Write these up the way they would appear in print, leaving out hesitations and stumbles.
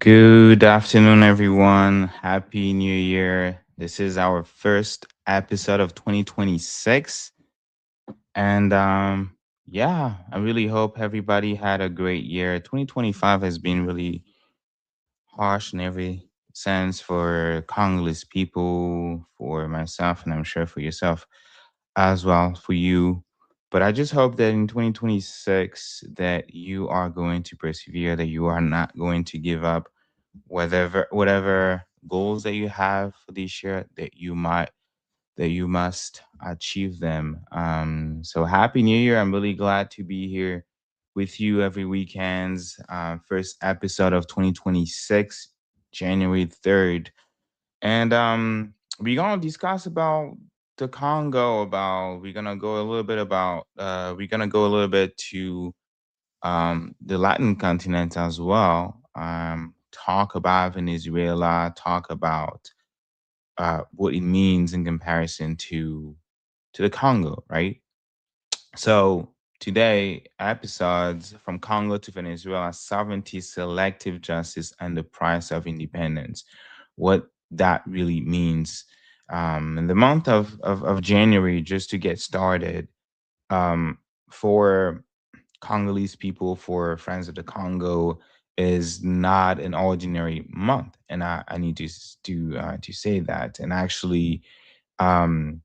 Good afternoon, everyone. Happy New Year. This is our first episode of 2026. And yeah, I really hope everybody had a great year. 2025 has been really harsh in every sense for Congolese people, for myself, and I'm sure for yourself as well, for you. But I just hope that in 2026 that you are going to persevere, that you are not going to give up whatever goals that you have for this year, that you must achieve them. So happy New Year! I'm really glad to be here with you every weekends. First episode of 2026, January 3rd, and we're gonna discuss about the Congo. About we're gonna go a little bit about we're gonna go a little bit to the Latin continent as well. Talk about Venezuela, talk about what it means in comparison to the Congo, right? So today, episodes from Congo to Venezuela, sovereignty, selective justice, and the price of independence. What that really means. In the month of January, just to get started, um, for Congolese people, for Friends of the Congo, is not an ordinary month, and I need to say that. And actually, um,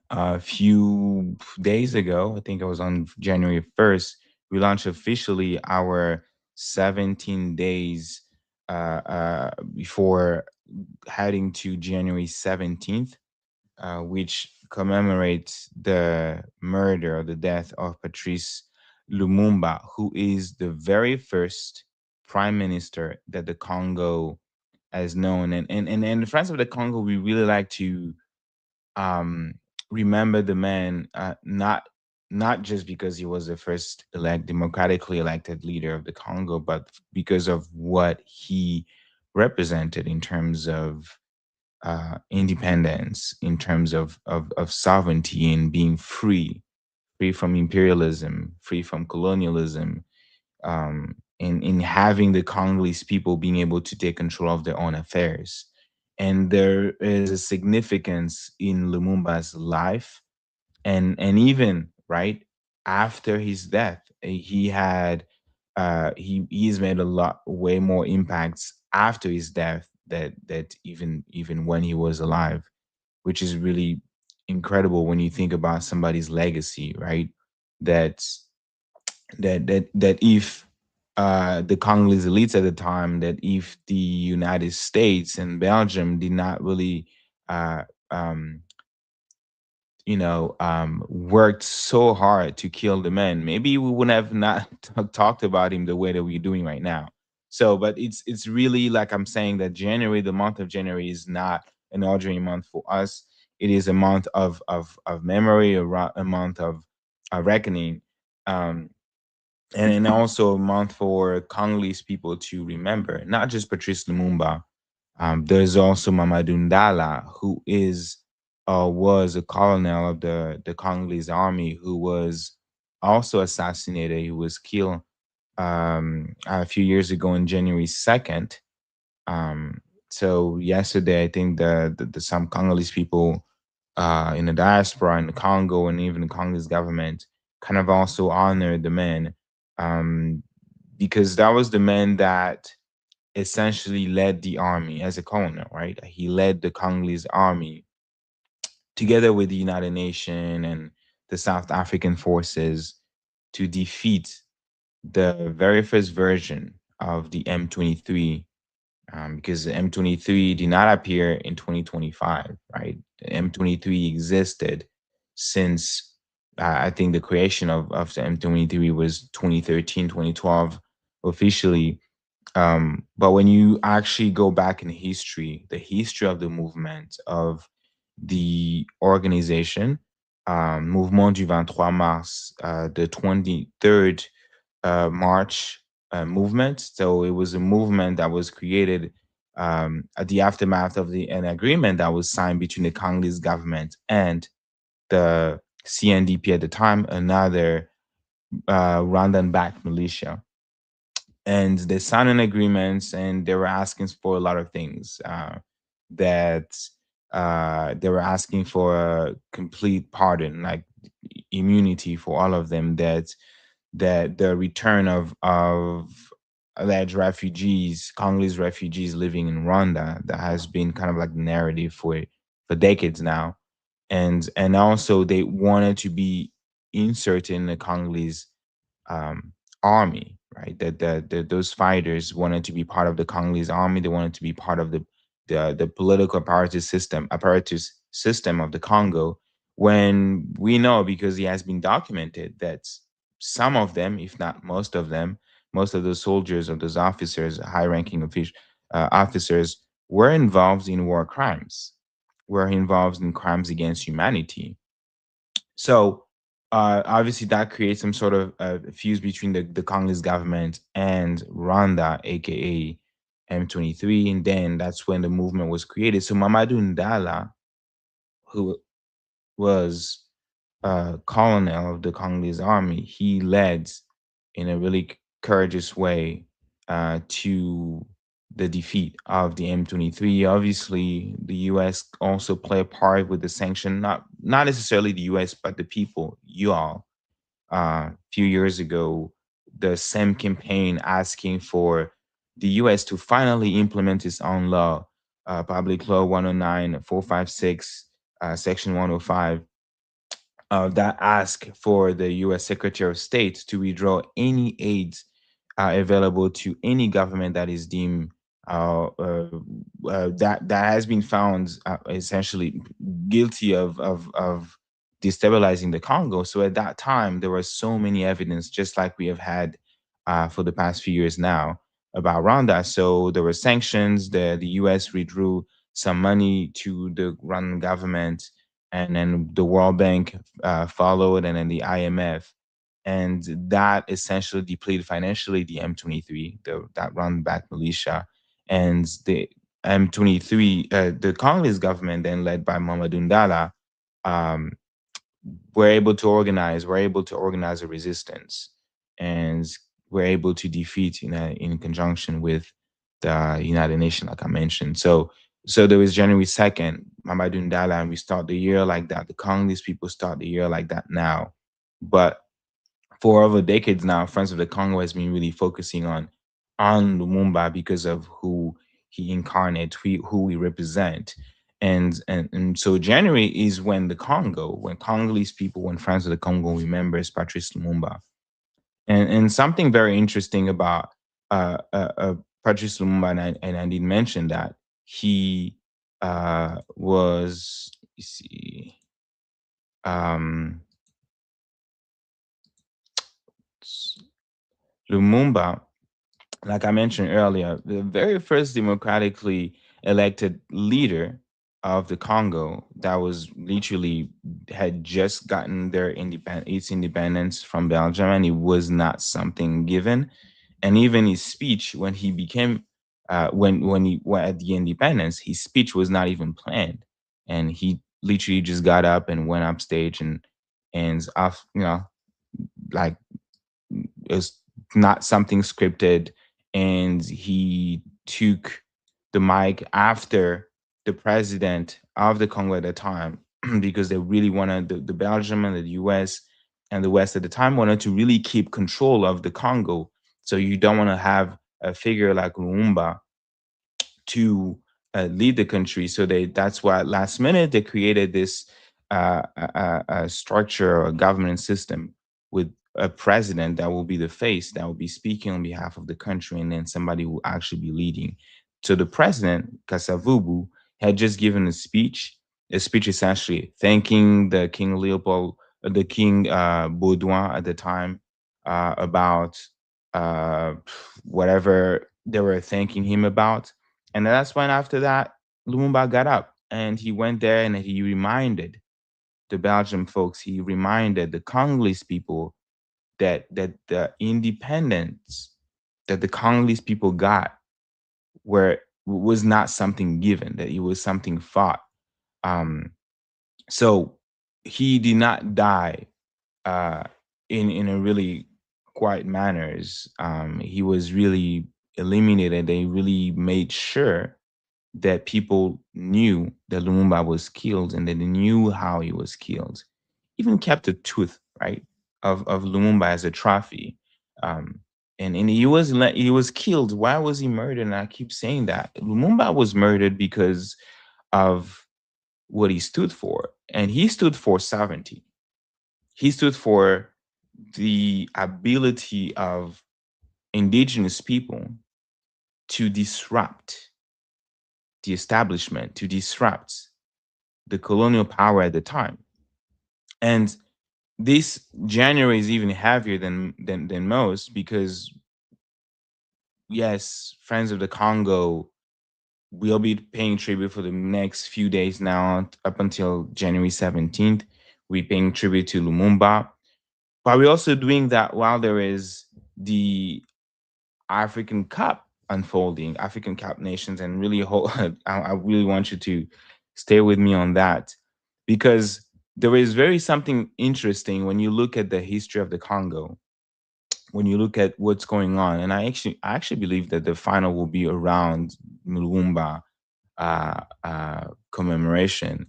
a few days ago, I think it was on January 1st, we launched officially our 17 days before heading to January 17th, which commemorates the murder or the death of Patrice Lumumba, who is the very first prime minister that the Congo has known. And the Friends of the Congo, we really like to um, remember the man, not just because he was the first democratically elected leader of the Congo, but because of what he represented in terms of independence, in terms of sovereignty and being free from imperialism, free from colonialism, in having the Congolese people being able to take control of their own affairs. And there is a significance in Lumumba's life, and even right after his death, he had he's made a lot way more impacts after his death that even when he was alive, which is really incredible when you think about somebody's legacy, right? That that if the Congolese elites at the time, that if the United States and Belgium did not really uh, um, worked so hard to kill the man, maybe we wouldn't have not talked about him the way that we're doing right now. So, but it's really like I'm saying that January, the month of January, is not an ordinary month for us. It is a month of memory, a month of reckoning. Um, and also a month for Congolese people to remember, not just Patrice Lumumba. There's also Mamadou Ndala, who is was a colonel of the Congolese army, who was also assassinated. He was killed a few years ago on January 2nd. Um, so yesterday, I think the some Congolese people in the diaspora in the Congo and even the Congolese government kind of also honored the man, um, because that was the man that essentially led the army as a colonel, right? He led the Congolese army together with the United Nations and the South African forces to defeat the very first version of the M23, because the M23 did not appear in 2025, right? The M23 existed since I think the creation of the M23 was 2013, 2012 officially. But when you actually go back in history, the history of the movement, of the organization, Mouvement du 23 Mars, the 23rd March movement. So it was a movement that was created at the aftermath of an agreement that was signed between the Congolese government and the CNDP at the time, another Rwandan-backed militia. and they signed an agreements, and they were asking for a lot of things. That They were asking for a complete pardon, like immunity for all of them. That the return of alleged refugees, Congolese refugees living in Rwanda, that has been kind of like the narrative for decades now. And also they wanted to be inserted in the Congolese um, army, right? That those fighters wanted to be part of the Congolese army. They wanted to be part of the political apparatus system of the Congo. When we know, because it has been documented, that some of them, if not most of them, most of those soldiers or those officers, high-ranking officers, were involved in war crimes, were involved in crimes against humanity. So obviously that creates some sort of fuse between the Congolese government and Rwanda, aka M23, and then that's when the movement was created. So Mamadou Ndala, who was colonel of the Congolese army, he led in a really courageous way to the defeat of the M23. Obviously, the U.S. also play a part with the sanction, not necessarily the U.S., but the people, you all. A few years ago, the same campaign asking for the U.S. to finally implement its own law, Public Law 109456, Section 105, that ask for the U.S. Secretary of State to withdraw any aid available to any government that is deemed that has been found essentially guilty of destabilizing the Congo. So at that time, there was so many evidence, just like we have had for the past few years now, about Rwanda. So there were sanctions. The U.S. withdrew some money to the Rwandan government, and then the World Bank followed, and then the IMF, and that essentially depleted financially the M23, that run back militia, and the M23, the Congolese government, then led by Mamadou Ndala, um, were able to organize a resistance, and were able to defeat in conjunction with the United Nations, like I mentioned. So there was January 2nd, Mamadou Ndala, and we start the year like that. The Congolese people start the year like that now. But for over decades now, Friends of the Congo has been really focusing on Lumumba because of who he incarnates, who we represent. And so January is when Congolese people, when Friends of the Congo remembers Patrice Lumumba. And something very interesting about Patrice Lumumba, and I did mention that he was, you see, um, Lumumba, like I mentioned earlier, the very first democratically elected leader of the Congo, that was literally had just gotten its independence from Belgium, and it was not something given. And even his speech when he became when he at the independence, his speech was not even planned, and he literally just got up and went up stage and off, like it's not something scripted, and he took the mic after the president of the Congo at the time because they really wanted the Belgium and the US and the West at the time wanted to really keep control of the Congo. So you don't want to have a figure like Lumumba to lead the country. So that's why last minute they created this structure or government system with a president that will be the face, that will be speaking on behalf of the country, and then somebody will actually be leading. So the president, Kasavubu, had just given a speech essentially thanking the King Leopold, the King Baudouin at the time, about uh, whatever they were thanking him about. And that's when, after that, Lumumba got up and he went there and he reminded the Belgian folks, he reminded the Congolese people that the independence that the Congolese people got where was not something given, that it was something fought. Um, so he did not die uh, in a really quiet manners. He was really eliminated. They really made sure that people knew that Lumumba was killed and that they knew how he was killed. Even kept a tooth, right, of Lumumba as a trophy. Um, and he was killed. Why was he murdered? And I keep saying that Lumumba was murdered because of what he stood for, and he stood for sovereignty. He stood for the ability of indigenous people to disrupt the establishment, to disrupt the colonial power at the time. And this January is even heavier than most because yes, Friends of the Congo will be paying tribute for the next few days now up until January 17th. We're paying tribute to Lumumba. But we're also doing that while there is the African Cup unfolding, African Cup nations, and really I really want you to stay with me on that because there is very something interesting when you look at the history of the Congo, when you look at what's going on, and I actually believe that the final will be around Mulumba commemoration,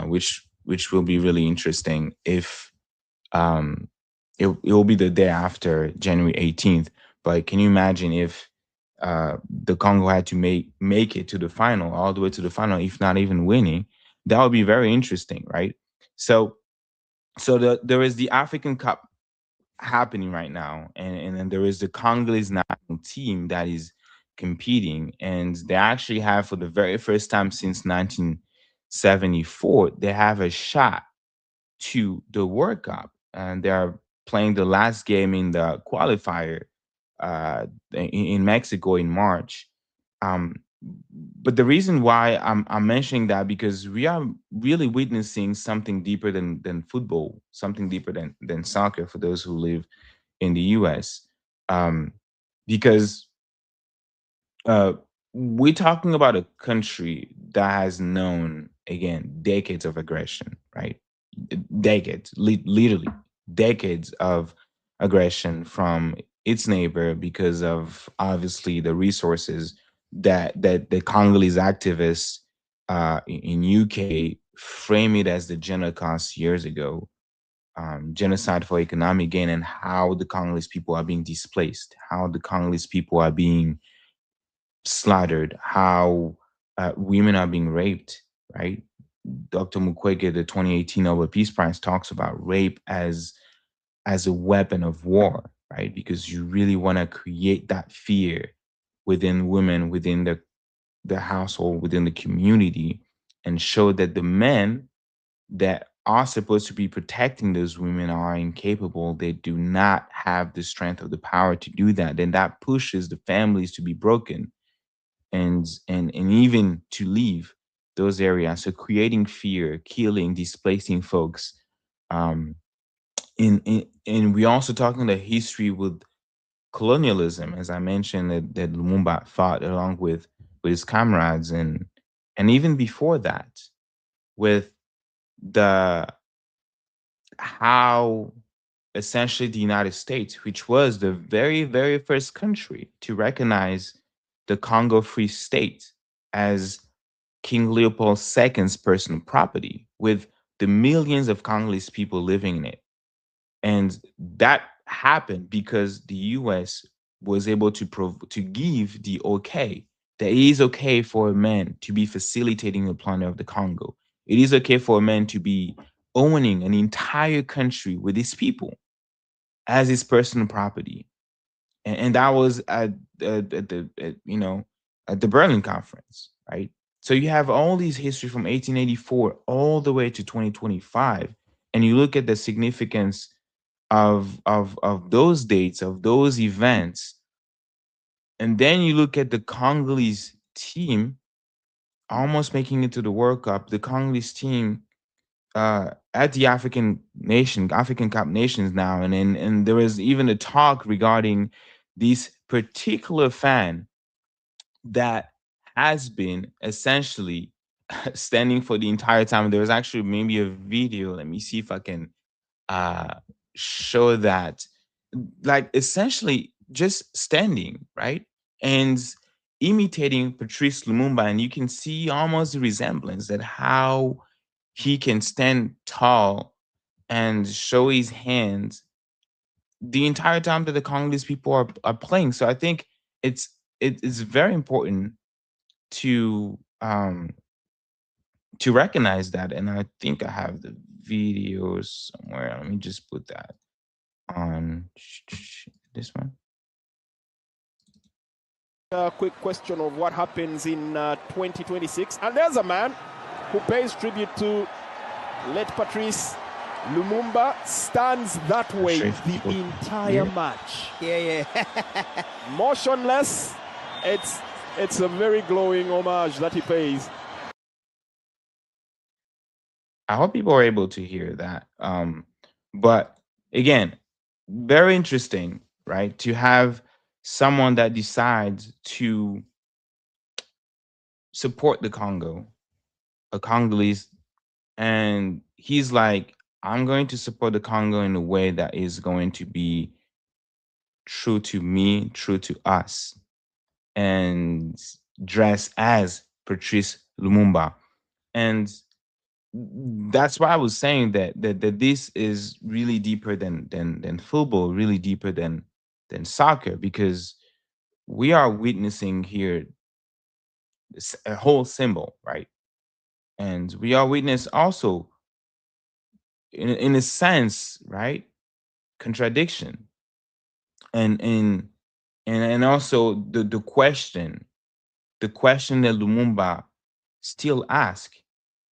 which will be really interesting if um, it will be the day after January 18th. But can you imagine if the Congo had to make it to the final, all the way to the final, if not even winning? That would be very interesting, right? So there is the African Cup happening right now, and then there is the Congolese national team that is competing, and they actually have for the very first time since 1974, they have a shot to the World Cup, and they are playing the last game in the qualifier in Mexico in March. Um, but the reason why I'm mentioning that because we are really witnessing something deeper than football, something deeper than soccer for those who live in the U.S. Um, because uh, we're talking about a country that has known again decades of aggression, right? Decades, literally decades of aggression from its neighbor because of obviously the resources that the Congolese activists in UK frame it as the Genocost years ago, genocide for economic gain, and how the Congolese people are being displaced, how the Congolese people are being slaughtered, how women are being raped, right? Dr. Mukwege, the 2018 Nobel Peace Prize, talks about rape as a weapon of war, right? Because you really want to create that fear within women, within the household, within the community, and show that the men that are supposed to be protecting those women are incapable. They do not have the strength or the power to do that. Then that pushes the families to be broken and even to leave those areas. So creating fear, killing, displacing folks. Um, and we also talking the history with colonialism, as I mentioned, that Lumumba fought along with his comrades, and even before that, with the how essentially the United States, which was the very, very first country to recognize the Congo Free State as King Leopold II's personal property, with the millions of Congolese people living in it. And that happened because the US was able to give the okay that it is okay for a man to be facilitating the plunder of the Congo. It is okay for a man to be owning an entire country with his people as his personal property. And that was at the Berlin Conference, right? So you have all these history from 1884 all the way to 2025, and you look at the significance of those dates, of those events, and then you look at the Congolese team almost making it to the World Cup. The Congolese team at the African Cup nations now, and there was even a talk regarding this particular fan that has been essentially standing for the entire time. There was actually maybe a video. Let me see if I can uh, show that. like essentially just standing, right? And imitating Patrice Lumumba. And you can see almost the resemblance that how he can stand tall and show his hands the entire time that the Congolese people are playing. So I think it's very important to recognize that. And I think I have the video somewhere. Let me just put that on this one. A quick question of what happens in 2026. And there's a man who pays tribute to late Patrice Lumumba, stands that way the entire match. Yeah. Motionless. It's a very glowing homage that he pays. I hope people are able to hear that. But again, very interesting, right? To have someone that decides to support the Congo, a Congolese, and he's like, I'm going to support the Congo in a way that is going to be true to me, true to us, and dress as Patrice Lumumba. And that's why I was saying that this is really deeper than football, really deeper than soccer, because we are witnessing here a whole symbol, right? And we are witness also in a sense, right? Contradiction. And also the question that Lumumba still asks,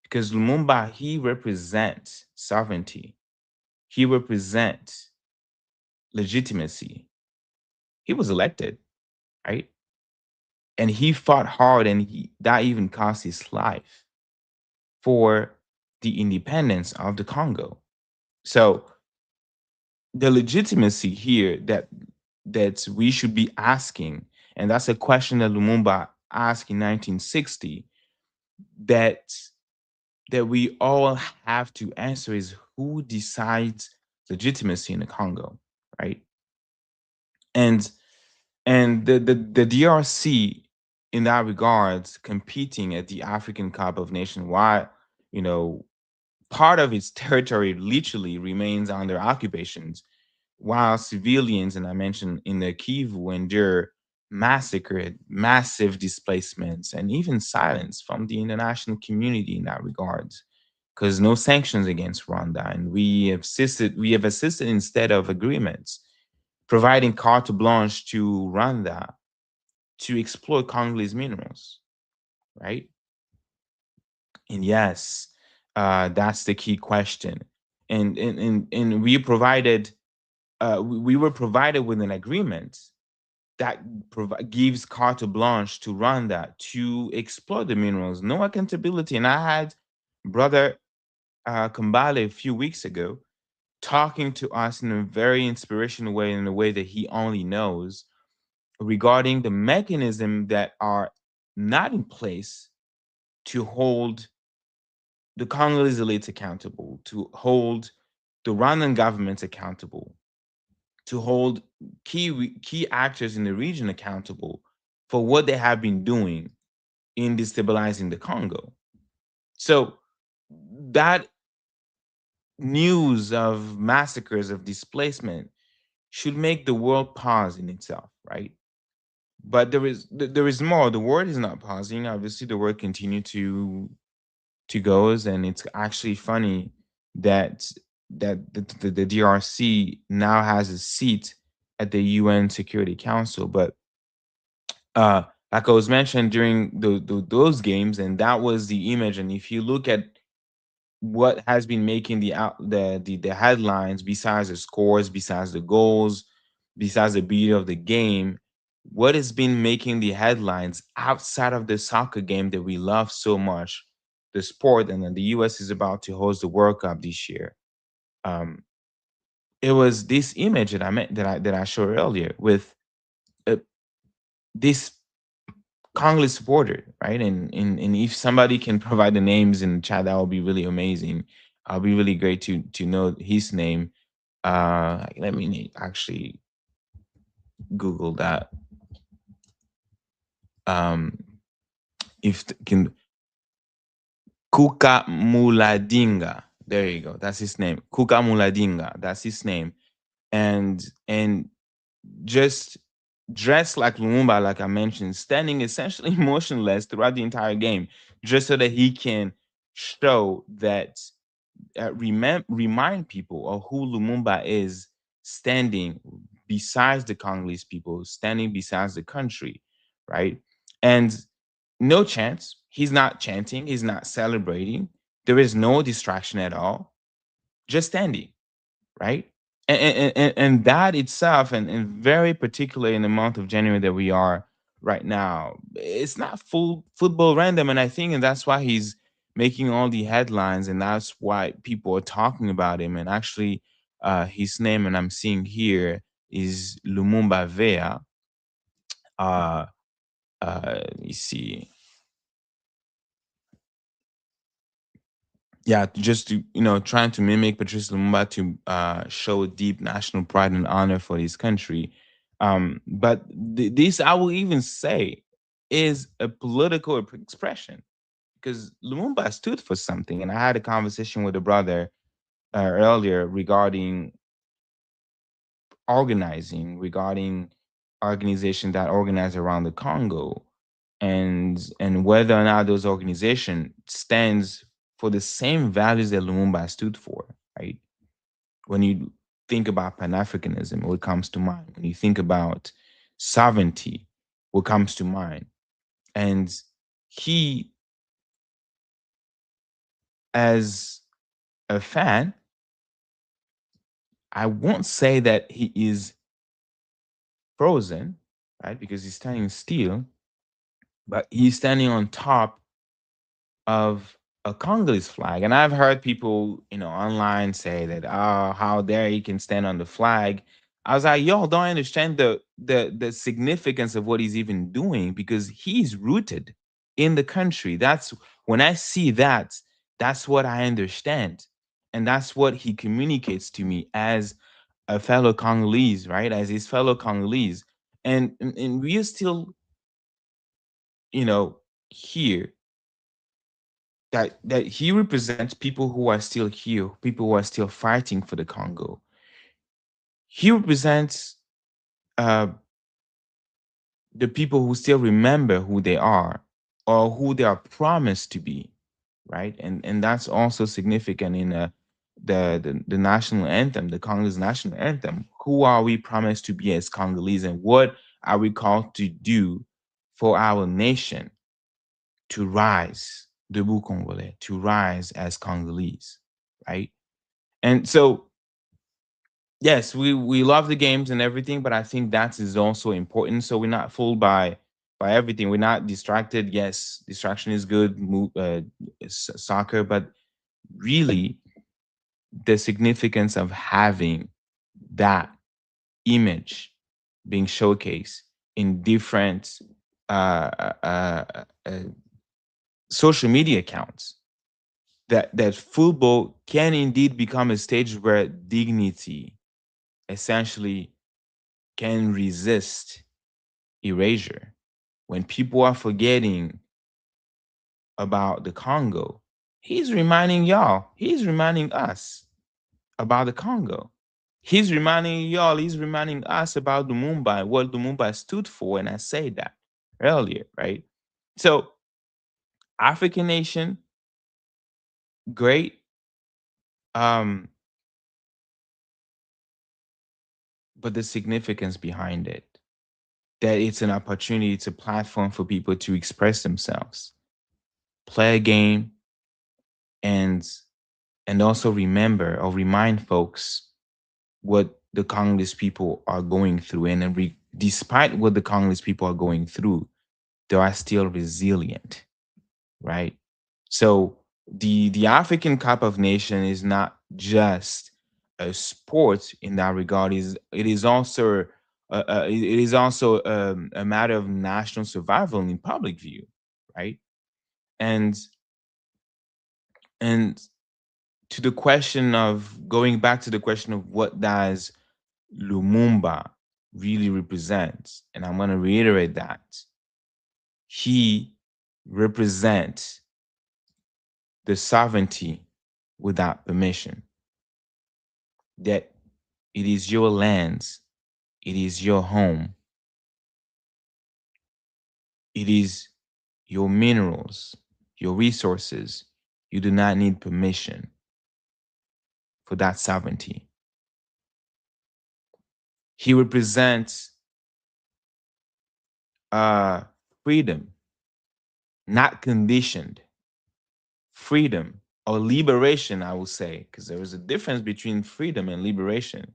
because Lumumba, he represents sovereignty, he represents legitimacy. He was elected, right? And he fought hard, and that even cost his life for the independence of the Congo. So the legitimacy here that we should be asking, and that's a question that Lumumba asked in 1960, that we all have to answer is who decides legitimacy in the Congo, right? And the DRC in that regards competing at the African Cup of Nations, while you know part of its territory literally remains under occupations, while civilians, and I mentioned in the Kivu, endure massacre, massive displacements, and even silence from the international community in that regards, because no sanctions against Rwanda, and we have assisted instead of agreements, providing carte blanche to Rwanda to exploit Congolese minerals, right? And yes, that's the key question. And we were provided with an agreement that gives carte blanche to Rwanda to exploit the minerals. No accountability. And I had brother Kambale a few weeks ago talking to us in a very inspirational way, in a way that he only knows, regarding the mechanism that are not in place to hold the Congolese elites accountable, to hold the Rwandan government accountable, to hold key actors in the region accountable for what they have been doing in destabilizing the Congo. So that news of massacres, of displacement, should make the world pause in itself, right? But there is more. The world is not pausing. Obviously, the world continue to goes, and it's actually funny that the DRC now has a seat at the UN Security Council. But like I was mentioned during those games, and that was the image. And if you look at what has been making the headlines, besides the scores, besides the goals, besides the beauty of the game, what has been making the headlines outside of the soccer game that we love so much, the sport, and then the US is about to host the World Cup this year. Um, it was this image that I meant that I showed earlier with uh, this Congolese supporter, right? And if somebody can provide the names in the chat, that would be really amazing. It'll be really great to know his name. Let me actually Google that. Um, if can Kuka Muladinga. There you go. That's his name. Kuka Muladinga. That's his name. And just dressed like Lumumba, like I mentioned, standing essentially motionless throughout the entire game, just so that he can show that remind people of who Lumumba is, standing besides the Congolese people, standing besides the country, right? And no chance. He's not chanting. He's not celebrating. There is no distraction at all. Just standing, right? And that itself, and very particular in the month of January that we are right now, it's not full football random. And I think and that's why he's making all the headlines, and that's why people are talking about him. And actually, his name, and I'm seeing here, is Lumumba Vea. Uh, let me see. Yeah, just to trying to mimic Patrice Lumumba to show deep national pride and honor for his country. But this, I will even say, is a political expression, because Lumumba stood for something. And I had a conversation with a brother earlier regarding regarding organization that organize around the Congo, and whether or not those organization stands for the same values that Lumumba stood for, right? When you think about Pan-Africanism, what comes to mind? When you think about sovereignty, what comes to mind? And he, as a fan, I won't say that he is frozen, right? Because he's standing still, but he's standing on top of a Congolese flag. And I've heard people, online say that, oh, how dare he can stand on the flag. I was like, y'all don't understand the significance of what he's even doing, because he's rooted in the country. That's when I see that, that's what I understand. And that's what he communicates to me as a fellow Congolese, right? As his fellow Congolese. And we are still, here, that he represents people who are still here, people who are still fighting for the Congo. He represents uh, the people who still remember who they are, or who they are promised to be, right? And that's also significant in the national anthem, the Congolese national anthem. Who are we promised to be as Congolese, and what are we called to do for our nation to rise, debout Congolais, to rise as Congolese, right? And so, yes, we love the games and everything, but I think that is also important. So we're not fooled by everything. We're not distracted. Yes, distraction is good. Soccer, but really, the significance of having that image being showcased in different uh, uh, uh, uh, social media accounts, that football can indeed become a stage where dignity essentially can resist erasure. When people are forgetting about the Congo, he's reminding y'all, he's reminding us about the Congo. He's reminding y'all, he's reminding us about Lumumba and what Lumumba stood for. And I say that earlier, right? So, African nation, great. Um, but the significance behind it, that it's an opportunity, it's a platform for people to express themselves, play a game, and also remember or remind folks what the Congolese people are going through. And despite what the Congolese people are going through, they are still resilient, right? So the African Cup of Nations is not just a sport in that regard. It is also a matter of national survival in public view, right? And and to the question of going back to the question of what does Lumumba really represents, and I'm going to reiterate that he represents the sovereignty without permission. That it is your lands, it is your home, it is your minerals, your resources. You do not need permission for that sovereignty. He represents uh, freedom, not conditioned. Freedom or liberation, I would say, because there is a difference between freedom and liberation.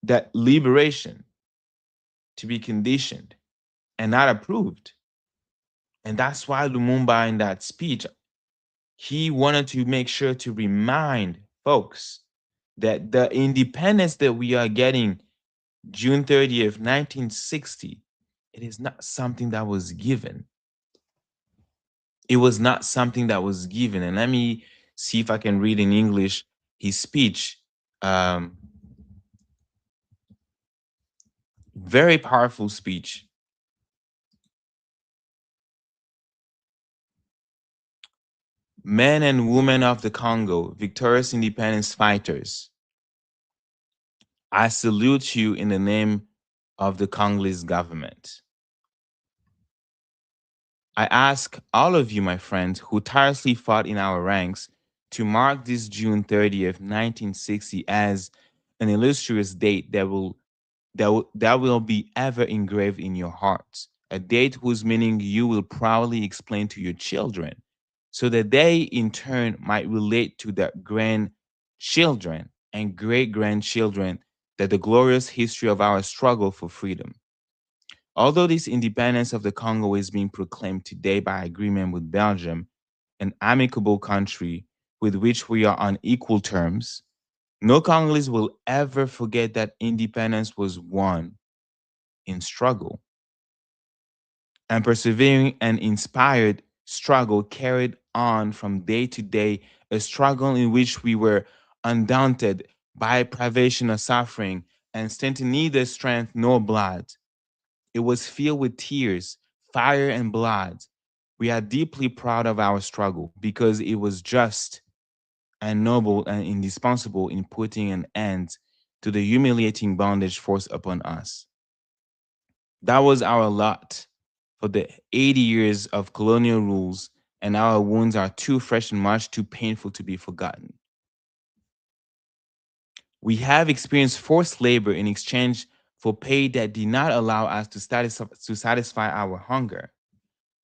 That liberation to be conditioned and not approved. And that's why Lumumba, in that speech, he wanted to make sure to remind folks that the independence that we are getting June 30th, 1960, it is not something that was given. It was not something that was given. And let me see if I can read in English his speech. Um, Very powerful speech. Men and women of the Congo, victorious independence fighters, I salute you in the name of the Congolese government. I ask all of you, my friends, who tirelessly fought in our ranks, to mark this June 30th, 1960 as an illustrious date that will be ever engraved in your hearts, a date whose meaning you will proudly explain to your children, so that they in turn might relate to their grandchildren and great grandchildren that the glorious history of our struggle for freedom. Although this independence of the Congo is being proclaimed today by agreement with Belgium, an amicable country with which we are on equal terms, no Congolese will ever forget that independence was won in struggle, and persevering and inspired struggle carried on from day to day, a struggle in which we were undaunted by privation or suffering and stinted neither strength nor blood. It was filled with tears, fire, and blood. We are deeply proud of our struggle because it was just and noble and indispensable in putting an end to the humiliating bondage forced upon us. That was our lot for the 80 years of colonial rules, and our wounds are too fresh and much too painful to be forgotten. We have experienced forced labor in exchange for pay that did not allow us to satisfy our hunger,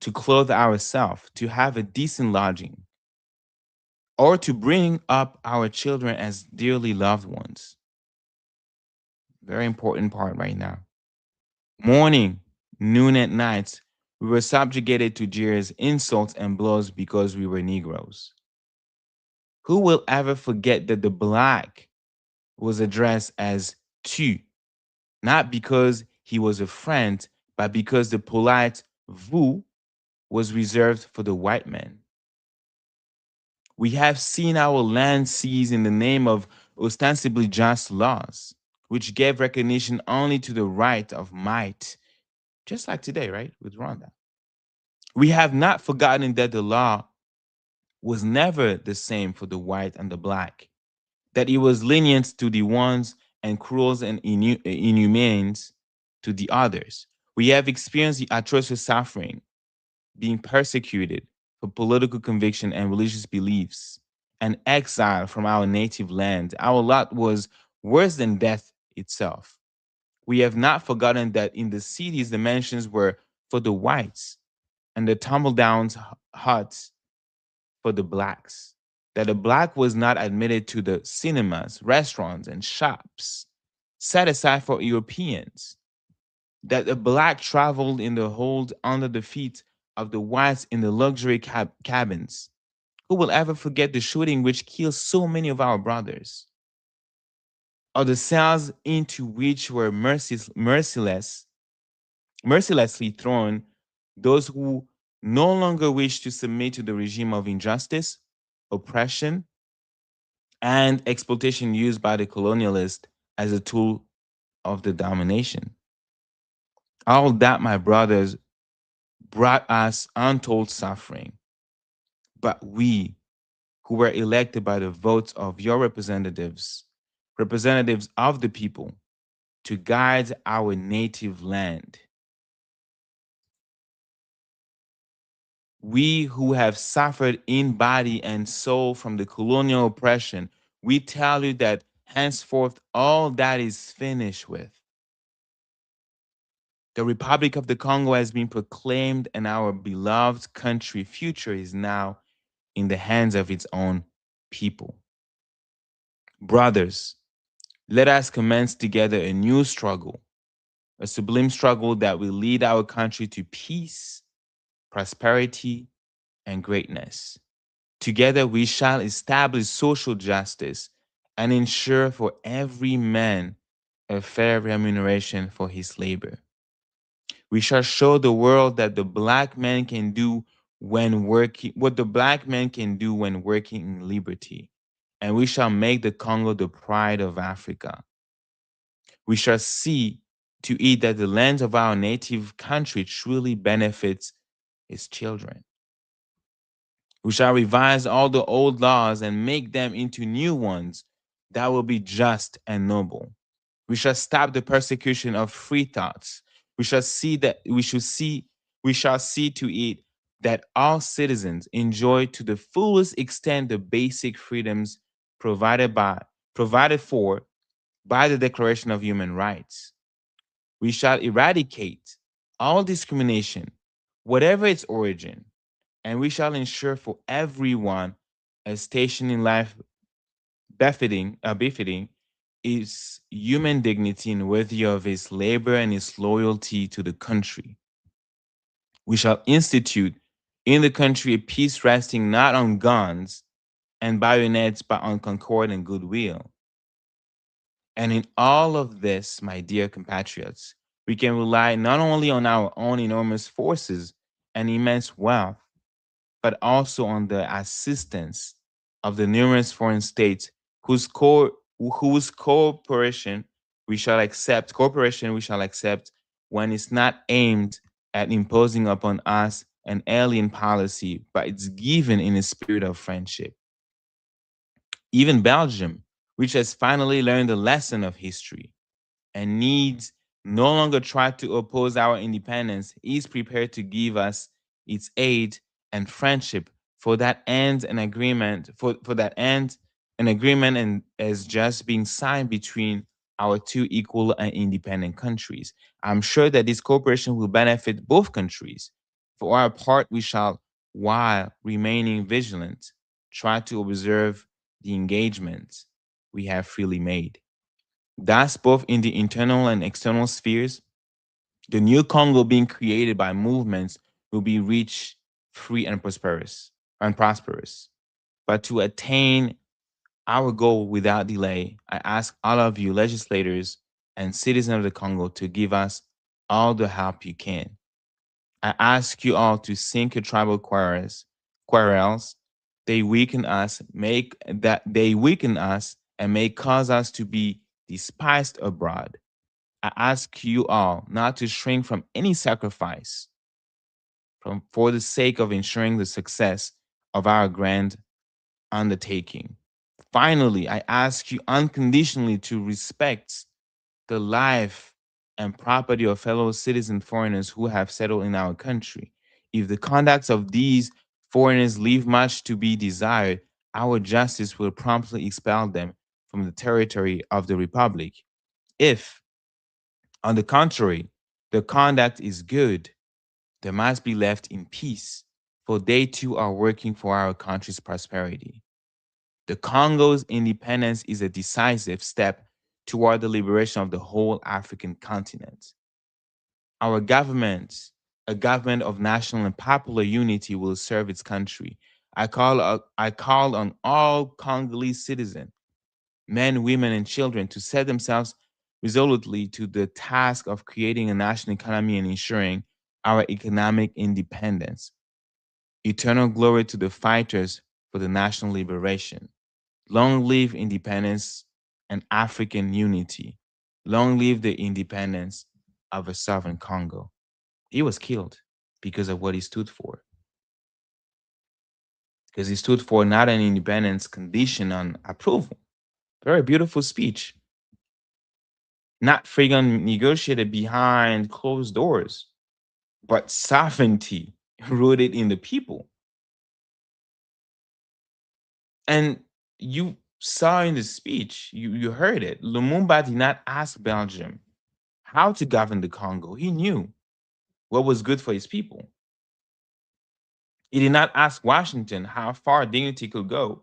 to clothe ourselves, to have a decent lodging, or to bring up our children as dearly loved ones. Very important part right now. Morning, noon, and night, we were subjugated to jeers, insults, and blows because we were Negroes. Who will ever forget that the black was addressed as tu, not because he was a friend, but because the polite vous was reserved for the white man? We have seen our land seized in the name of ostensibly just laws, which gave recognition only to the right of might, just like today, right, with Rwanda. We have not forgotten that the law was never the same for the white and the black, that it was lenient to the ones and cruel and inhumane to the others. We have experienced the atrocious suffering, being persecuted for political conviction and religious beliefs, and exile from our native land. Our lot was worse than death itself. We have not forgotten that in the cities, the mansions were for the whites and the tumble down huts for the blacks. That the black was not admitted to the cinemas, restaurants, and shops set aside for Europeans. That the black traveled in the hold under the feet of the whites in the luxury cabins. Who will ever forget the shooting which killed so many of our brothers? Or the cells into which were mercilessly thrown those who no longer wished to submit to the regime of injustice, oppression, and exploitation used by the colonialist as a tool of the domination. All that, my brothers, brought us untold suffering. But we, who were elected by the votes of your representatives, representatives of the people, to guide our native land, we who have suffered in body and soul from the colonial oppression, we tell you that henceforth all that is finished with. The Republic of the Congo has been proclaimed, and our beloved country future is now in the hands of its own people. Brothers, let us commence together a new struggle, a sublime struggle that will lead our country to peace, prosperity, and greatness. Together we shall establish social justice and ensure for every man a fair remuneration for his labor. We shall show the world that the black man can do when working what the black man can do when working in liberty. And we shall make the Congo the pride of Africa. We shall see to it that the lands of our native country truly benefits its children. We shall revise all the old laws and make them into new ones that will be just and noble. We shall stop the persecution of free thoughts. We shall see that we shall see to it that all citizens enjoy to the fullest extent the basic freedoms provided by provided for by the Declaration of Human Rights. We shall eradicate all discrimination, whatever its origin, and we shall ensure for everyone a station in life befitting his human dignity and worthy of his labor and his loyalty to the country. We shall institute in the country a peace resting not on guns and bayonets, but on concord and goodwill. And in all of this, my dear compatriots, we can rely not only on our own enormous forces and immense wealth, but also on the assistance of the numerous foreign states whose cooperation we shall accept when it's not aimed at imposing upon us an alien policy, but it's given in a spirit of friendship. Even Belgium, which has finally learned the lesson of history and needs no longer try to oppose our independence, is prepared to give us its aid and friendship for that end and agreement for that end an agreement and has just been signed between our two equal and independent countries. I'm sure that this cooperation will benefit both countries. For our part, we shall, while remaining vigilant, try to observe the engagements we have freely made. Thus, both in the internal and external spheres, the new Congo being created by movements will be rich, free, and prosperous. But to attain our goal without delay, I ask all of you, legislators and citizens of the Congo, to give us all the help you can. I ask you all to sink your tribal quarrels. They weaken us and may cause us to be despised abroad. I ask you all not to shrink from any sacrifice for the sake of ensuring the success of our grand undertaking. Finally, I ask you unconditionally to respect the life and property of fellow citizen foreigners who have settled in our country. If the conduct of these foreigners leave much to be desired, our justice will promptly expel them from the territory of the Republic. If, on the contrary, the conduct is good, they must be left in peace, for they too are working for our country's prosperity. The Congo's independence is a decisive step toward the liberation of the whole African continent. Our government, a government of national and popular unity, will serve its country. I call on all Congolese citizens, men, women, and children, to set themselves resolutely to the task of creating a national economy and ensuring our economic independence. Eternal glory to the fighters for the national liberation. Long live independence and African unity. Long live the independence of a sovereign Congo. He was killed because of what he stood for. Because he stood for not an independence conditioned on approval. Very beautiful speech. Not freaking negotiated behind closed doors, but sovereignty rooted in the people. And you saw in the speech, you heard it. Lumumba did not ask Belgium how to govern the Congo. He knew what was good for his people. He did not ask Washington how far dignity could go.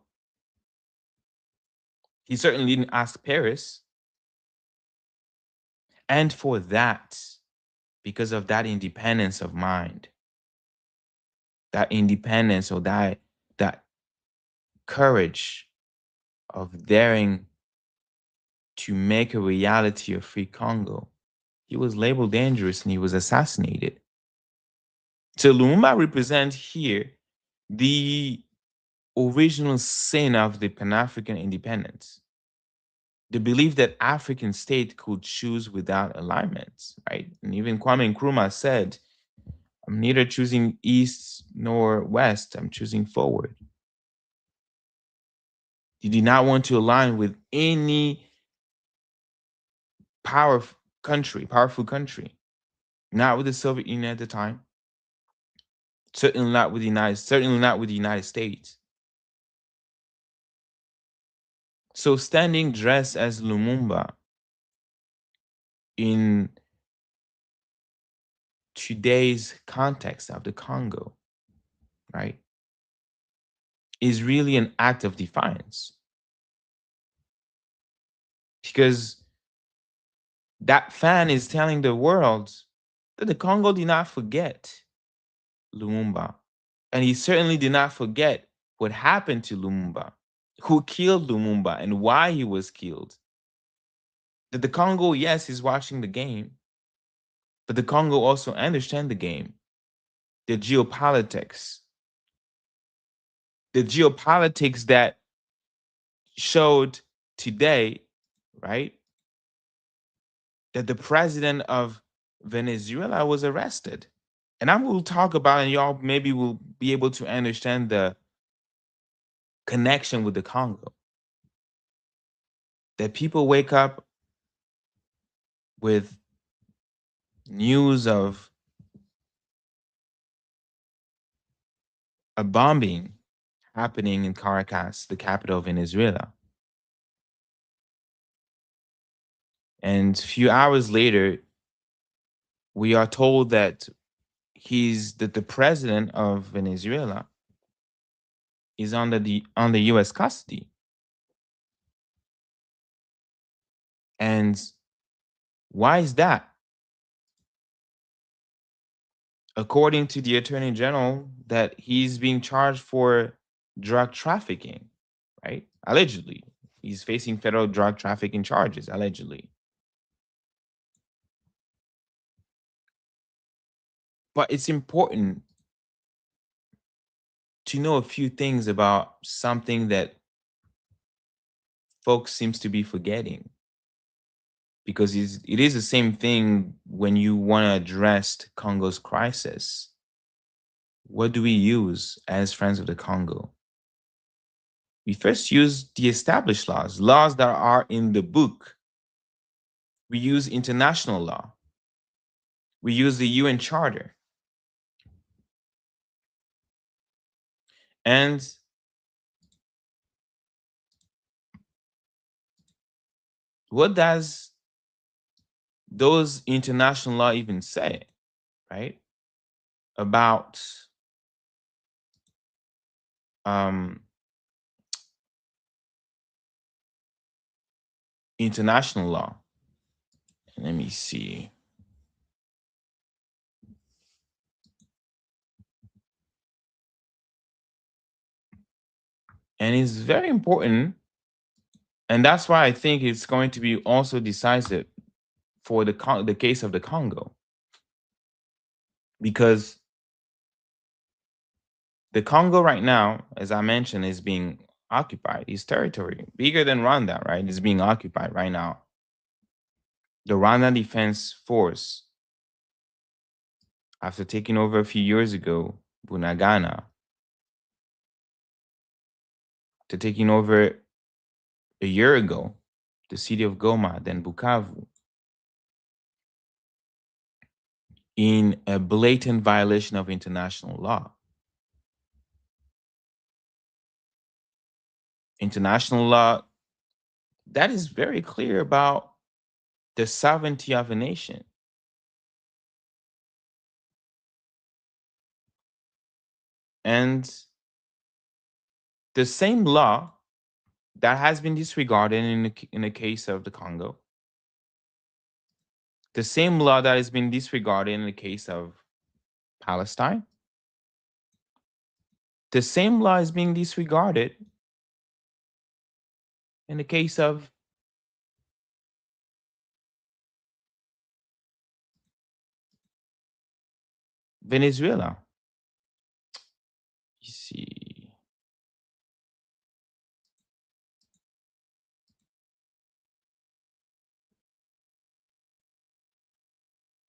He certainly didn't ask Paris. And for that, because of that independence of mind, that independence or that courage of daring to make a reality of free Congo, he was labeled dangerous and he was assassinated. So Lumumba represents here the original sin of the Pan-African independence. The belief that African state could choose without alignments, right? And even Kwame Nkrumah said, I'm neither choosing east nor west, I'm choosing forward. He did not want to align with any powerful country, not with the Soviet Union at the time, certainly not with the United States. So standing dressed as Lumumba in today's context of the Congo, right, is really an act of defiance. Because that fan is telling the world that the Congo did not forget Lumumba. And he certainly did not forget what happened to Lumumba, who killed Lumumba, and why he was killed. That the Congo, yes, is watching the game, but the Congo also understand the game, the geopolitics. The geopolitics that showed today, right, that the president of Venezuela was arrested. And I will talk about, and y'all maybe will be able to understand the connection with the Congo. That people wake up with news of a bombing happening in Caracas, the capital of Venezuela. And a few hours later, we are told that the president of Venezuela is under US custody. And why is that? According to the Attorney General, that he's being charged for drug trafficking, right? Allegedly. He's facing federal drug trafficking charges, allegedly. But it's important to know a few things about something that folks seems to be forgetting, because it is the same thing when you want to address Congo's crisis. What do we use as Friends of the Congo? We first use the established laws that are in the book. We use international law. We use the UN Charter. And what does those international law even say, right? About international law. Let me see. And it's very important. And that's why I think it's going to be also decisive for the case of the Congo. Because The Congo right now, as I mentioned, is being occupied. Its territory, bigger than Rwanda, right, is being occupied right now. The Rwanda Defense Force, after taking over a few years ago, Bunagana, to taking over a year ago, the city of Goma, then Bukavu, in a blatant violation of international law. International law that is very clear about the sovereignty of a nation. And the same law that has been disregarded in the case of the Congo, the same law that has been disregarded in the case of Palestine, the same law is being disregarded in the case of Venezuela. You see.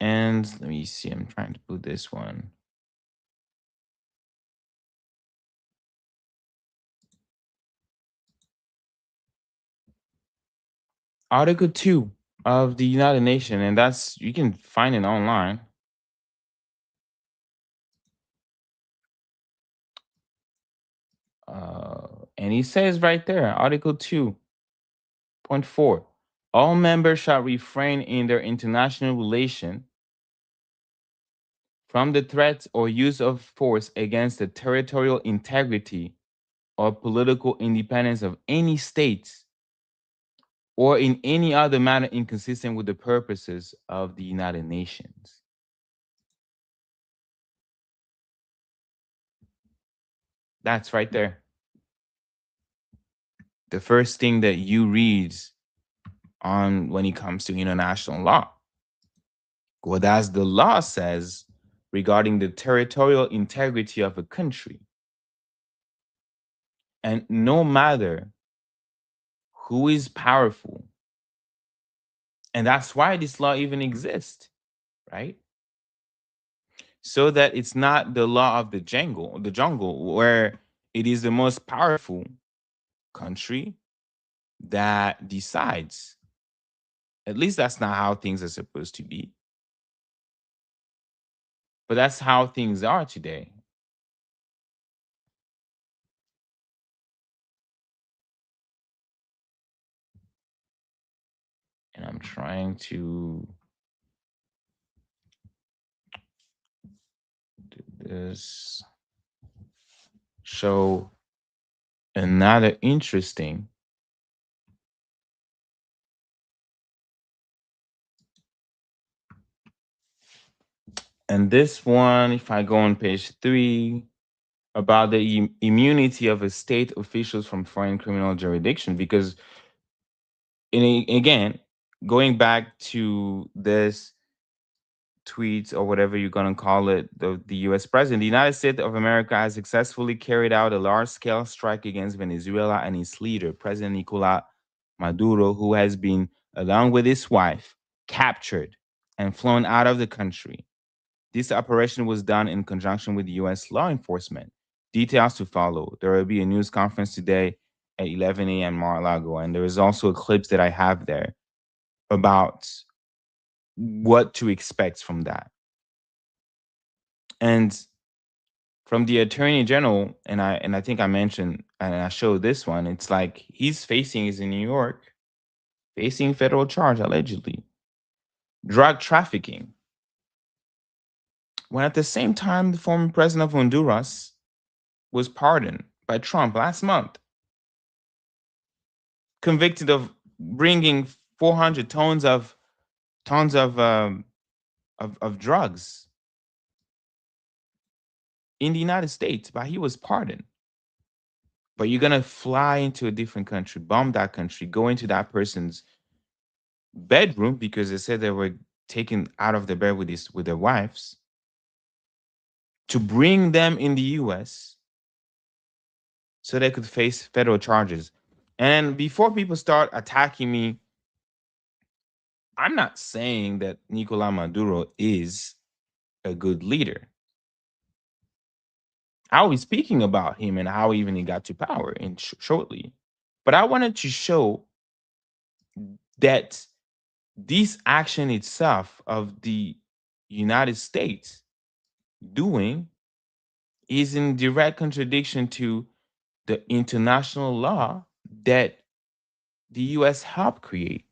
And let me see, I'm trying to put this one. Article 2 of the United Nations, and that's, you can find it online. And he says right there, Article 2.4, all members shall refrain in their international relation from the threat or use of force against the territorial integrity or political independence of any state or in any other manner inconsistent with the purposes of the United Nations. That's right there. The first thing that you read on when it comes to international law. What as the law says regarding the territorial integrity of a country. And no matter who is powerful, and that's why this law even exists, right? So that it's not the law of the jungle, where it is the most powerful country that decides. At least that's not how things are supposed to be. But that's how things are today. And I'm trying to do this. Show another interesting. And this one, if I go on page 3, about the immunity of a state officials from foreign criminal jurisdiction, because again, going back to this tweet or whatever you're going to call it, the US president, the United States of America has successfully carried out a large-scale strike against Venezuela and its leader, President Nicolás Maduro, who has been, along with his wife, captured and flown out of the country. This operation was done in conjunction with US law enforcement. Details to follow. There will be a news conference today at 11 a.m. Mar-a-Lago, and there is also a clip that I have there about what to expect from that. And from the attorney general, and I think I mentioned and I showed this one, it's like he's in New York, facing federal charge allegedly. Drug trafficking. When at the same time the former president of Honduras was pardoned by Trump last month, convicted of bringing 400 tons of drugs in the United States, but he was pardoned. But you're gonna fly into a different country, bomb that country, go into that person's bedroom because they said they were taken out of the bed with their wives, to bring them in the US so they could face federal charges. And before people start attacking me, I'm not saying that Nicolás Maduro is a good leader. I'll be speaking about him and how even he got to power in shortly. But I wanted to show that this action itself of the United States doing is in direct contradiction to the international law that the US helped create.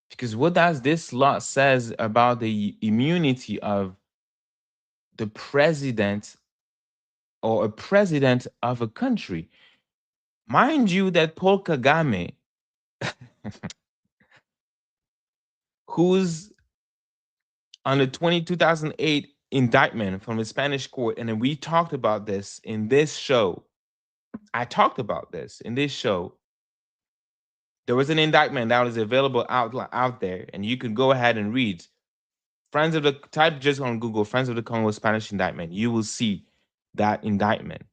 Because what does this law says about the immunity of the president or a president of a country? Mind you that Paul Kagame, who's on the 2008 indictment from the Spanish court, and then we talked about this in this show. I talked about this in this show. There was an indictment that was available out there, and you could go ahead and read. Friends of the type just on Google, Friends of the Congo Spanish indictment. You will see that indictment.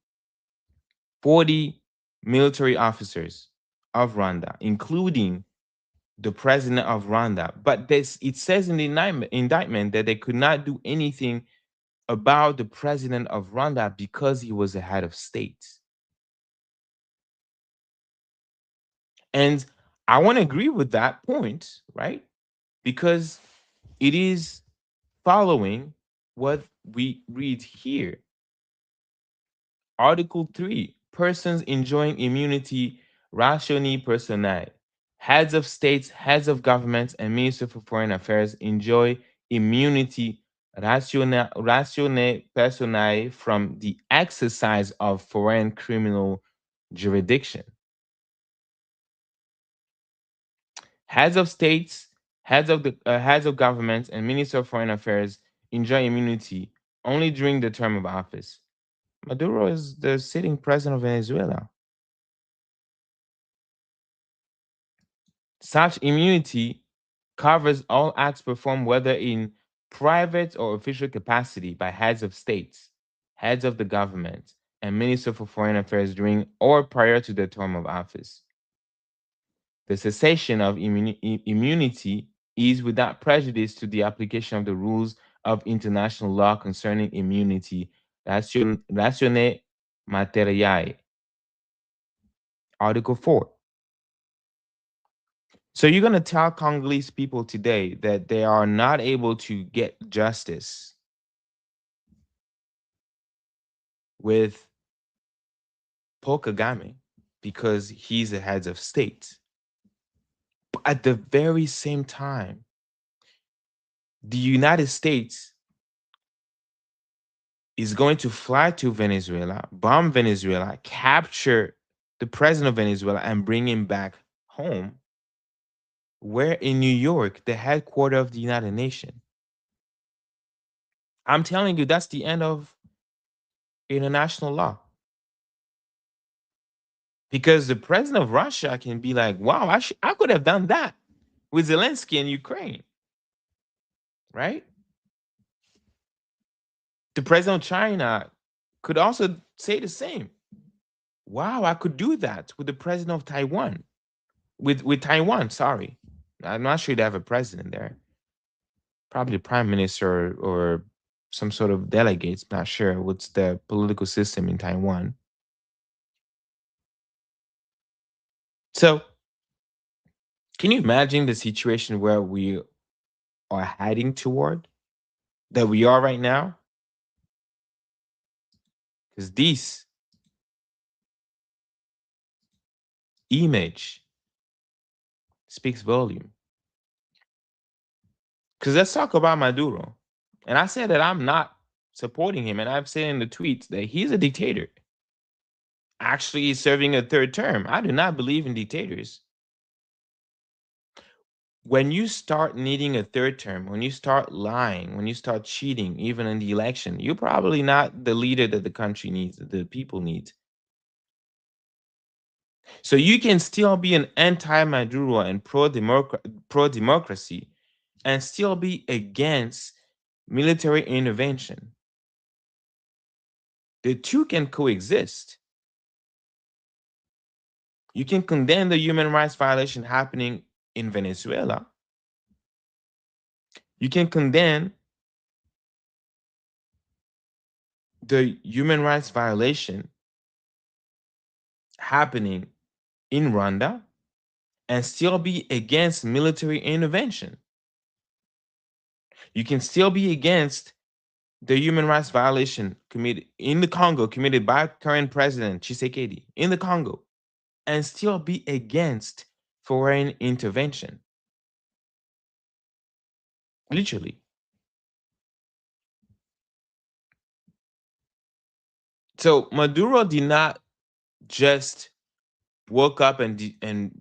40 military officers of Rwanda, including the president of Rwanda. But this it says in the indictment that they could not do anything about the president of Rwanda because he was the head of state. And I want to agree with that point, right? Because it is following what we read here. Article 3, persons enjoying immunity ratione personae. Heads of states, heads of governments, and ministers for foreign affairs enjoy immunity ratione personae from the exercise of foreign criminal jurisdiction. Heads of states, heads of governments, and ministers of foreign affairs enjoy immunity only during the term of office. Maduro is the sitting president of Venezuela. Such immunity covers all acts performed whether in private or official capacity by heads of states, heads of the government, and minister for foreign affairs during or prior to their term of office. The cessation of immunity is without prejudice to the application of the rules of international law concerning immunity, ratione materiae. Article 4. So you're going to tell Congolese people today that they are not able to get justice with Paul Kagame because he's the head of state. But at the very same time, the United States is going to fly to Venezuela, bomb Venezuela, capture the president of Venezuela, and bring him back home. Where in New York, the headquarters of the United Nations. I'm telling you, that's the end of international law. Because the president of Russia can be like, wow, I could have done that with Zelensky in Ukraine, right? The president of China could also say the same. Wow, I could do that with the president of Taiwan, with Taiwan, sorry. I'm not sure they have a president there. Probably prime minister or some sort of delegates, not sure what's the political system in Taiwan. So, can you imagine the situation where we are heading toward that we are right now? Because this image speaks volume. Because let's talk about Maduro. And I said that I'm not supporting him, and I've said in the tweets that he's a dictator. Actually, he's serving a third term. I do not believe in dictators. When you start needing a third term, when you start lying, when you start cheating, even in the election, you're probably not the leader that the country needs, that the people need. So you can still be an anti-Maduro and pro-democracy and still be against military intervention. The two can coexist. You can condemn the human rights violation happening in Venezuela. You can condemn the human rights violation happening in Rwanda and still be against military intervention. You can still be against the human rights violation committed in the Congo, committed by current President Tshisekedi in the Congo, and still be against foreign intervention. Literally. So Maduro did not just woke up and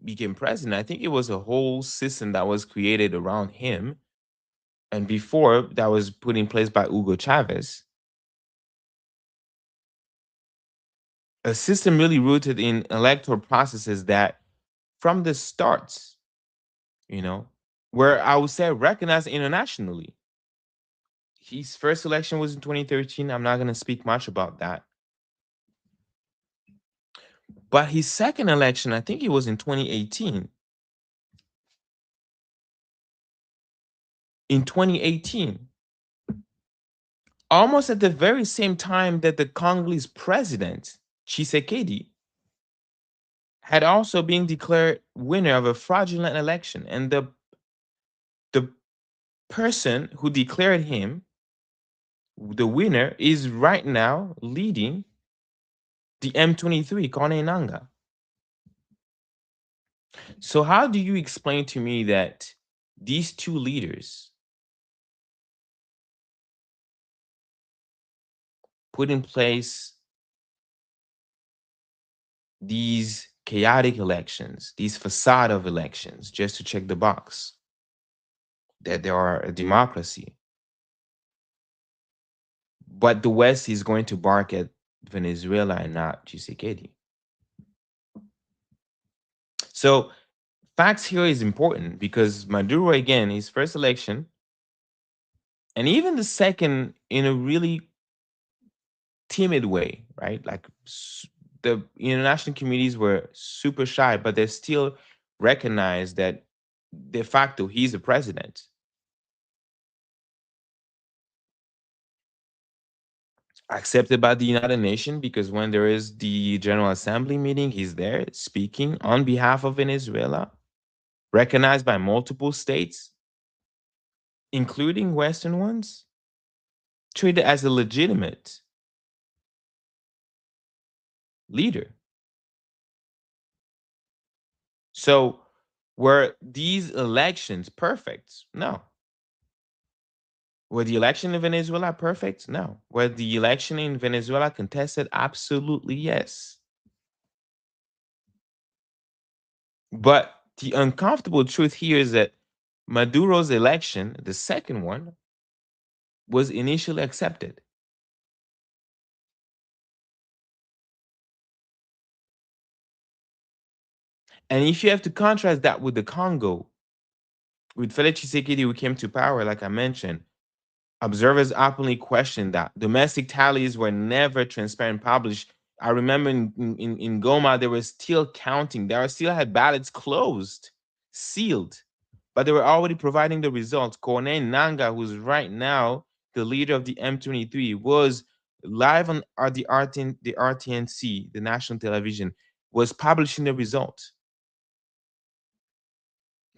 became president. I think it was a whole system that was created around him, and before that was put in place by Hugo Chavez. A system really rooted in electoral processes that, from the starts, you know, were, I would say, recognized internationally. His first election was in 2013. I'm not going to speak much about that. But his second election, I think it was in 2018. In 2018, almost at the very same time that the Congolese president, Tshisekedi, had also been declared winner of a fraudulent election. And the person who declared him the winner is right now leading the M23, Kone Nanga. So how do you explain to me that these two leaders put in place these chaotic elections, these facade of elections, just to check the box that they are a democracy, but the West is going to bark at Venezuela and not Tshisekedi? So facts here is important because Maduro, again, his first election, and even the second, in a really timid way, right? Like the international communities were super shy, but they still recognized that de facto he's the president. Accepted by the United Nations because when there is the General Assembly meeting, he's there speaking on behalf of Venezuela, recognized by multiple states, including Western ones, treated as a legitimate leader. So were these elections perfect? No. Were the election in Venezuela perfect? No. Were the election in Venezuela contested? Absolutely yes. But the uncomfortable truth here is that Maduro's election, the second one, was initially accepted. And if you have to contrast that with the Congo, with Felix Tshisekedi, who came to power, like I mentioned, observers openly questioned that. Domestic tallies were never transparent published. I remember in Goma, they were still counting. They still had ballots closed, sealed, but they were already providing the results. Corneille Nanga, who's right now the leader of the M23, was live on the RTNC, the national television, was publishing the results.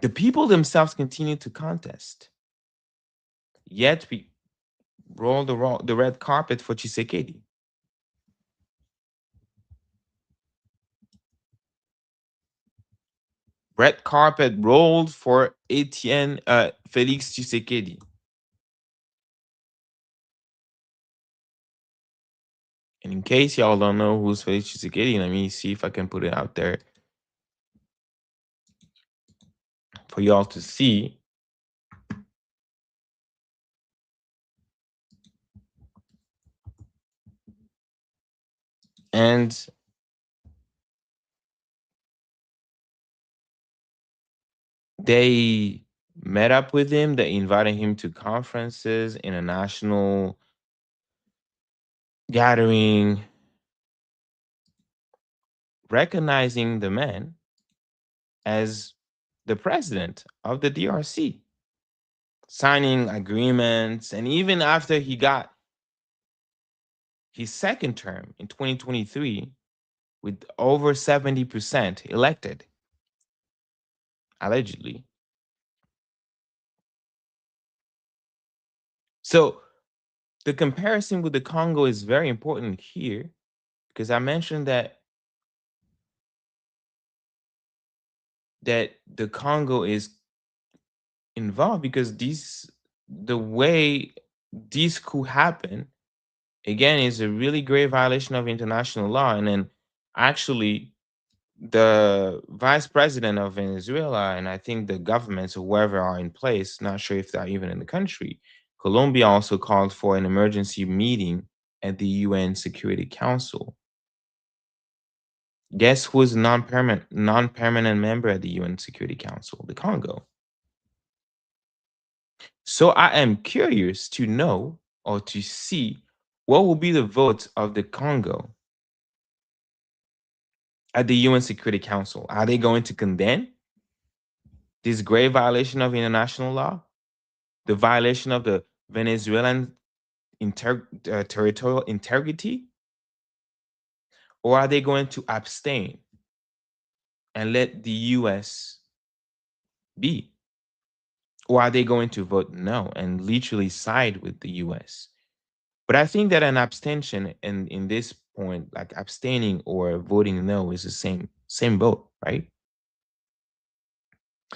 The people themselves continued to contest. Yet we rolled the red carpet for Tshisekedi. Red carpet rolled for Felix Tshisekedi. And in case y'all don't know who's Felix Tshisekedi, let me see if I can put it out there for y'all to see. And they met up with him. They invited him to conferences, international gathering, recognizing the man as the president of the DRC, signing agreements, and even after he got his second term in 2023 with over 70% elected, allegedly. So the comparison with the Congo is very important here because I mentioned that the Congo is involved because the way this could happen again is a really grave violation of international law. And then actually the vice president of Venezuela and I think the governments or whoever are in place, not sure if they're even in the country, Colombia also called for an emergency meeting at the UN Security Council. Guess who's a non-permanent member at the UN Security Council? The Congo. So I am curious to know or to see what will be the vote of the Congo at the UN Security Council. Are they going to condemn this grave violation of international law, the violation of the Venezuelan territorial integrity, or are they going to abstain and let the US be? Or are they going to vote no and literally side with the US? But I think that an abstention in this point, like abstaining or voting no, is the same vote, right?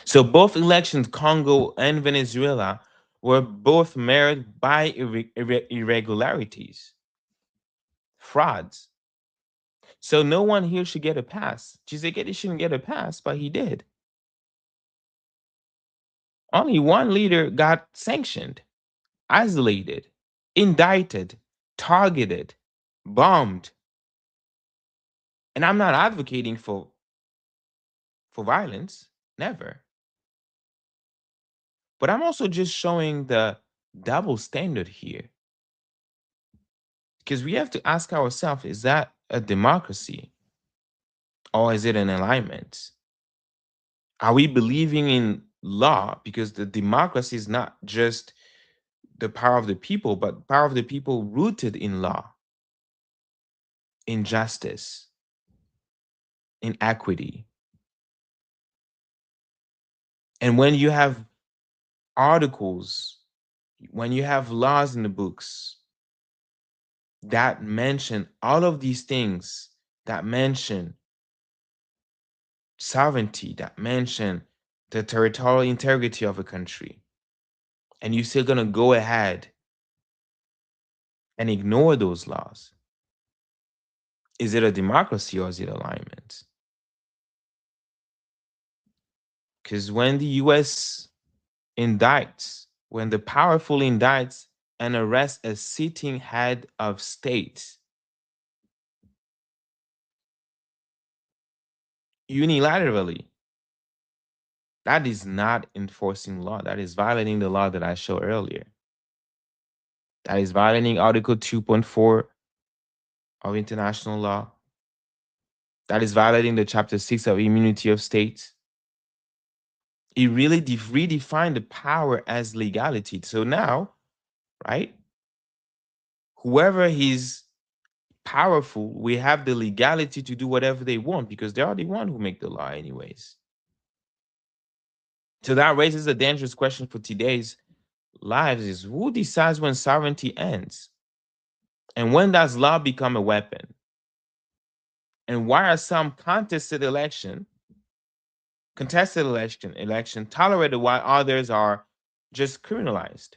So both elections, Congo and Venezuela, were both marred by irregularities, frauds. So no one here should get a pass. Tshisekedi shouldn't get a pass, but he did. Only one leader got sanctioned, isolated, indicted, targeted, bombed. And I'm not advocating for violence, never. But I'm also just showing the double standard here. Because we have to ask ourselves, is that a democracy or is it an alignment? Are we believing in law? Because the democracy is not just the power of the people, but power of the people rooted in law, in justice, in equity. And when you have articles, when you have laws in the books that mention all of these things, that mention sovereignty, that mention the territorial integrity of a country, and you're still gonna go ahead and ignore those laws, is it a democracy or is it alignment? Because when the US indicts, when the powerful indicts and arrests a sitting head of state unilaterally, that is not enforcing law. That is violating the law that I showed earlier. That is violating Article 2.4 of international law. That is violating the Chapter 6 of immunity of states. It really redefined the power as legality. So now, right, whoever is powerful, we have the legality to do whatever they want because they are the one who make the law anyways. So that raises a dangerous question for today's lives is who decides when sovereignty ends? And when does law become a weapon? And why are some contested election tolerated while others are just criminalized?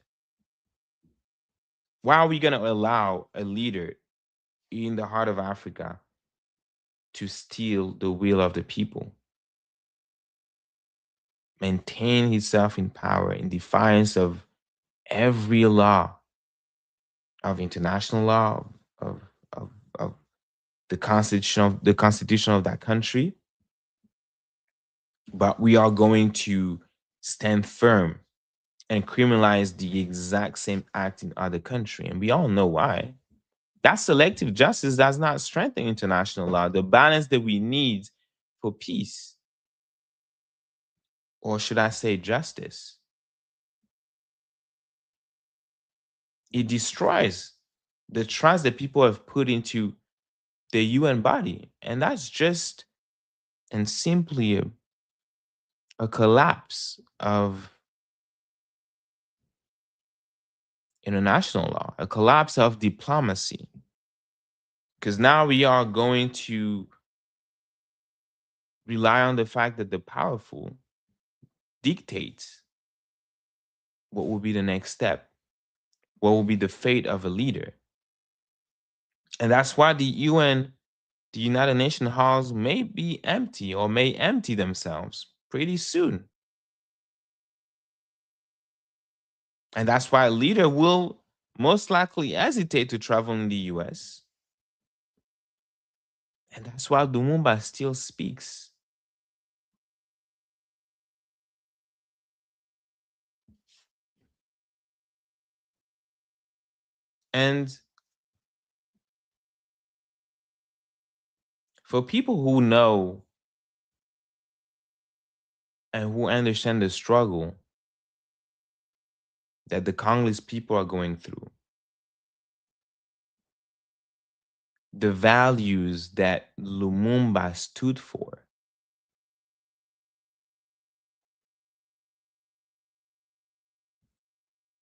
Why are we going to allow a leader in the heart of Africa to steal the will of the people, maintain himself in power in defiance of every law, of international law, of, of the constitution of that country? But we are going to stand firm and criminalize the exact same act in other country, and we all know why. That selective justice does not strengthen international law, the balance that we need for peace, or should I say justice. It destroys the trust that people have put into the UN body. And that's just and simply a collapse of international law, a collapse of diplomacy. Because now we are going to rely on the fact that the powerful dictates what will be the next step, what will be the fate of a leader. And that's why the UN, the United Nations halls may be empty or may empty themselves pretty soon. And that's why a leader will most likely hesitate to travel in the US. And that's why Lumumba still speaks. And for people who know and who understand the struggle that the Congolese people are going through, the values that Lumumba stood for,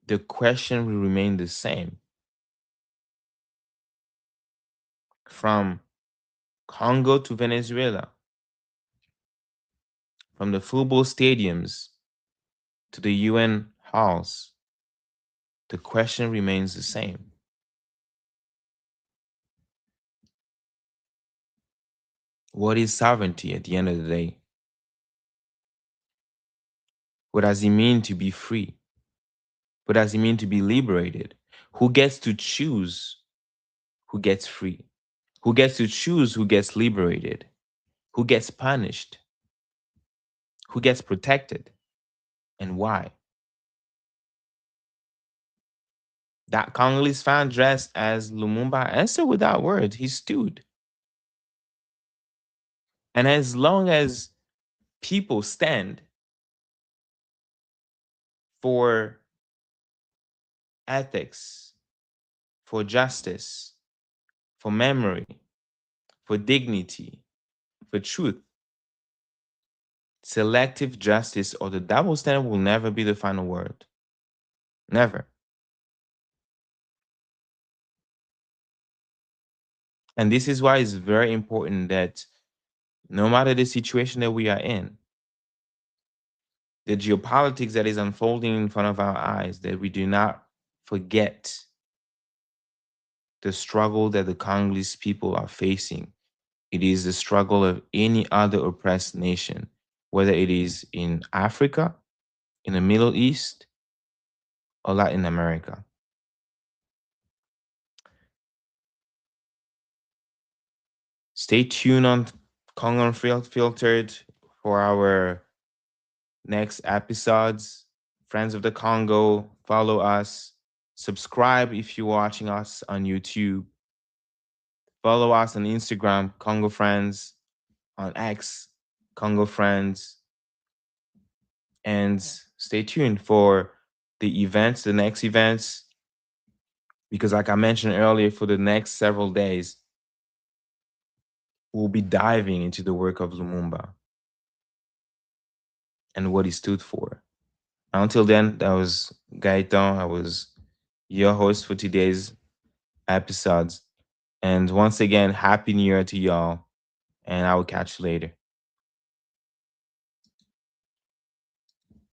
the question will remain the same. From Congo to Venezuela, from the football stadiums to the UN halls, the question remains the same. What is sovereignty at the end of the day? What does it mean to be free? What does it mean to be liberated? Who gets to choose who gets free? Who gets to choose who gets liberated? Who gets punished? Who gets protected? And why? That Congolese fan dressed as Lumumba answered without words. He stood. And as long as people stand for ethics, for justice, for memory, for dignity, for truth, selective justice or the double standard will never be the final word. Never. And this is why it's very important that no matter the situation that we are in, the geopolitics that is unfolding in front of our eyes, that we do not forget the struggle that the Congolese people are facing. It is the struggle of any other oppressed nation, whether it is in Africa, in the Middle East, or Latin America. Stay tuned on Congo Unfiltered for our next episodes. Friends of the Congo, follow us. Subscribe if you're watching us on YouTube. Follow us on Instagram, Congo Friends, on X, Congo Friends. And stay tuned for the events, the next events, because like I mentioned earlier, for the next several days, we'll be diving into the work of Lumumba and what he stood for. Until then, that was Gaetan. I was your host for today's episodes. And once again, Happy New Year to y'all. And I will catch you later.